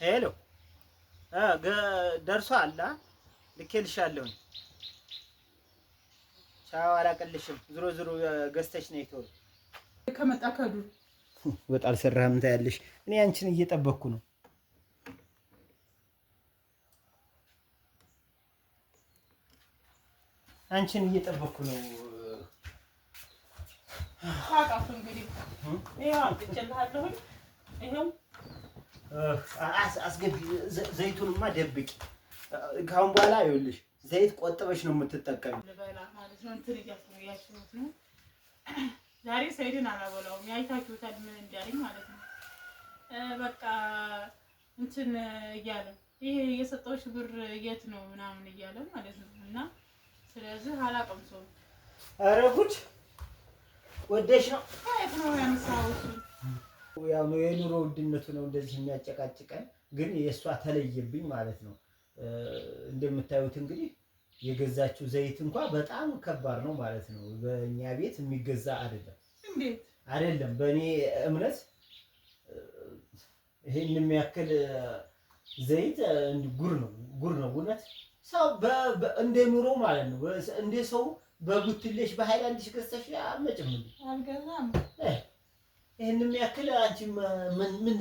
ሄሎ ደርሷል። ልኬልሻለሁ። ቻው። አላቀልሽም። ዞሮ ዞሮ ገዝተሽ ነው ይተው ከመጣ ከዱ ወጥ አልሰራህም ታያለሽ። እኔ አንቺን እየጠበቅኩ ነው። አንቺን እየጠበቅኩ ነው። ታውቃቱ እንግዲህ ይሄው አጥቼልሃለሁ። ይሄው አስገቢ። ዘይቱንማ ደብቂ። ካሁን በኋላ ይኸውልሽ ዘይት ቆጥበሽ ነው የምትጠቀሚው። ልበላ ማለት ነው። እንትን እያስያችሁት ነው። ዛሬ ሰይድን አላበላውም። ያይታችሁታል ምን እንዳለኝ ማለት ነው። በቃ እንትን እያለ ይሄ የሰጠሁሽ ብር የት ነው ምናምን እያለ ማለት ነው። እና ስለዚህ አላቀምሰውም። ኧረ ጉድ ወደሽ ነው የት ነው ያነሳው? ያው የኑሮ ውድነቱ ነው እንደዚህ የሚያጨቃጭቀን። ግን የእሷ ተለየብኝ ማለት ነው። እንደምታዩት እንግዲህ የገዛችው ዘይት እንኳን በጣም ከባድ ነው ማለት ነው። በእኛ ቤት የሚገዛ አይደለም። እንዴት አይደለም? በእኔ እምነት ይሄን የሚያክል ዘይት ጉር ነው እውነት። ሰው እንደ ኑሮ ማለት ነው። እንደ ሰው በጉትሌሽ በሃይላንድሽ ገዝተሽ አመጭም አልገዛም። ይሄን የሚያክል አንቺ ምን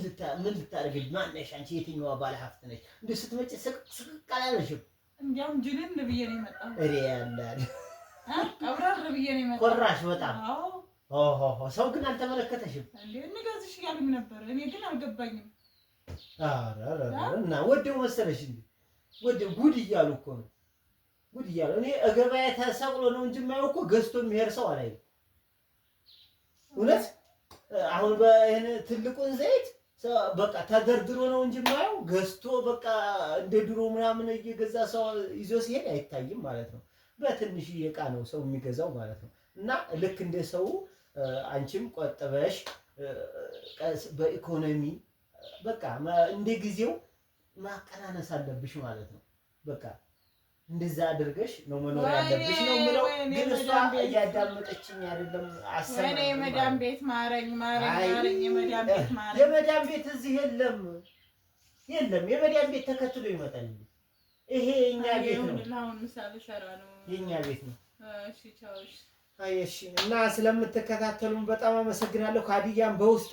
ልታደርጊ ማነሽ? አንቺ የትኛዋ ባለ ሀብት ነሽ? እንደ ስትመጪ ስቅቅ አላለሽም? እንዲያውም ጅልን ብዬ ነው የመጣው። እሬ ያላል ቀብረር ብዬ ነው የመጣው። ቆራሽ በጣም ኦሆ። ሰው ግን አልተመለከተሽም እንዴ? እንገዝሽ እያሉኝ ነበር። እኔ ግን አልገባኝም። እና ወደው መሰለሽ እንዴ? ወደው ጉድ እያሉ እኮ ነው ጉድ እያሉ። እኔ ገበያ ተሰቅሎ ነው እንጂ የማየው እኮ ገዝቶ የሚሄድ ሰው አላየም እውነት። አሁን በእኔ ትልቁን ዘይት በቃ ተደርድሮ ነው እንጂ የማየው ገዝቶ በቃ እንደ ድሮ ምናምን እየገዛ ሰው ይዞ ሲሄድ አይታይም ማለት ነው። በትንሽ ዕቃ ነው ሰው የሚገዛው ማለት ነው። እና ልክ እንደ ሰው አንቺም ቆጥበሽ በኢኮኖሚ በቃ እንደ ጊዜው ማቀናነስ አለብሽ ማለት ነው። በቃ እንደዛ አድርገሽ ነው መኖር ያለብሽ ነው የምለው። ግን እሷ እያዳመጠችኝ አይደለም። አሰማኝ ወይኔ የመዳም ቤት ማረኝ የመዳም ቤት ማረኝ። የመዳም ቤት እዚህ የለም። የመዳም ቤት ተከትሎ ይመጣል። ይሄ የኛ ቤት ነው። አሁን ምሳሌ ሰራ ነው የኛ ቤት ነው። እሺ ቻውሽ። እሺ። እና ስለምትከታተሉን በጣም አመሰግናለሁ። ካዲያን በውስጥ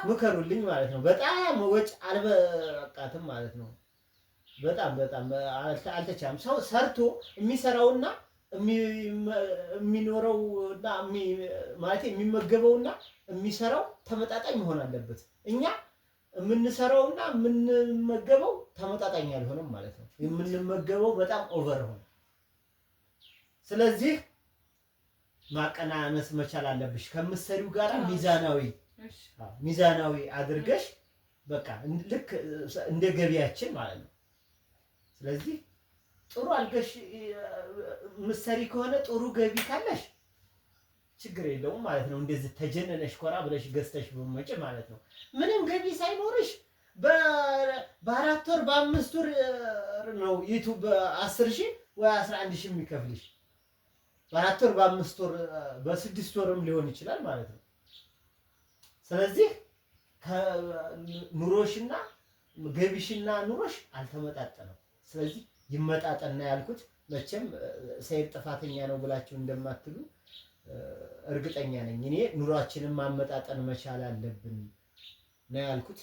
ምከሩልኝ ማለት ነው። በጣም ወጭ አልበቃትም ማለት ነው። በጣም አልተቻለም። ሰው ሰርቶ የሚሰራውና የሚኖረውና ማለት የሚመገበውና የሚሰራው ተመጣጣኝ መሆን አለበት። እኛ የምንሰራውና የምንመገበው ተመጣጣኝ አልሆነም ማለት ነው። የምንመገበው በጣም ኦቨር ሆነ። ስለዚህ ማቀናነስ መቻል አለብሽ። ከምትሰሪው ጋር ሚዛናዊ አድርገሽ በቃ ልክ እንደ ገቢያችን ማለት ነው። ስለዚህ ጥሩ አልገሽ ምሰሪ ከሆነ ጥሩ ገቢ ካለሽ ችግር የለውም ማለት ነው። እንደዚህ ተጀነነሽ ኮራ ብለሽ ገዝተሽ በመጭ ማለት ነው። ምንም ገቢ ሳይኖርሽ በአራት ወር በአምስት ወር ነው ዩቲዩብ 10,000 ወይ 11,000 የሚከፍልሽ። በአራት ወር በአምስት ወር በስድስት ወርም ሊሆን ይችላል ማለት ነው። ስለዚህ ኑሮሽና ገቢሽና ኑሮሽ አልተመጣጠነም። ስለዚህ ይመጣጠና ያልኩት መቼም ሰይድ ጥፋተኛ ነው ብላችሁ እንደማትሉ እርግጠኛ ነኝ። እኔ ኑሯችንን ማመጣጠን መቻል አለብን ነው ያልኩት።